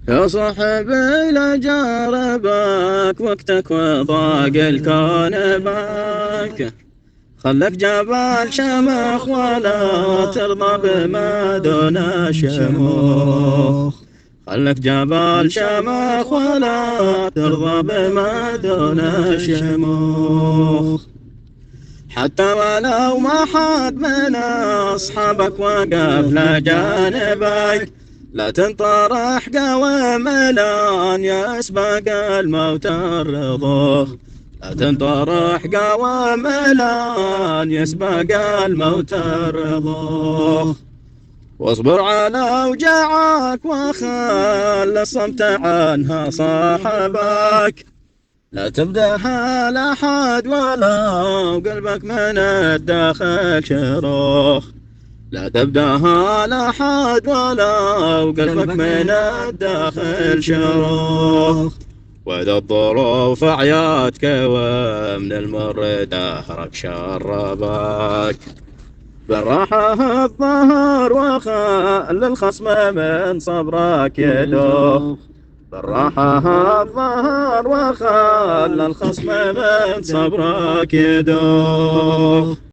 يا صاحبي لا جاربك وقتك وضاق الكون باك، خلك جبل شمخ ولا ترضى بما دون شموخ. خلك جبل شمخ ولا ترضى بما دون شموخ. حتى ولو ما حد من أصحابك وقف لجانبك، لا تنطرح قوام لان يسبق الموت الرضوخ. لا تنطرح قوام لان يسبق الموت الرضوخ. واصبر على وجعك وخل الصمت عنها صاحبك، لا تبدأها لأحد ولو قلبك من الداخل شروخ. لا تبدأها لأحد ولو قلبك من الداخل شروخ. وإذا الظروف أعياتك ومن المر دهرك شربك، بالراحة الظهر وخل الخصم من صبرك يدوخ. بالراحة الظهر وخل الخصم من صبرك يدوخ.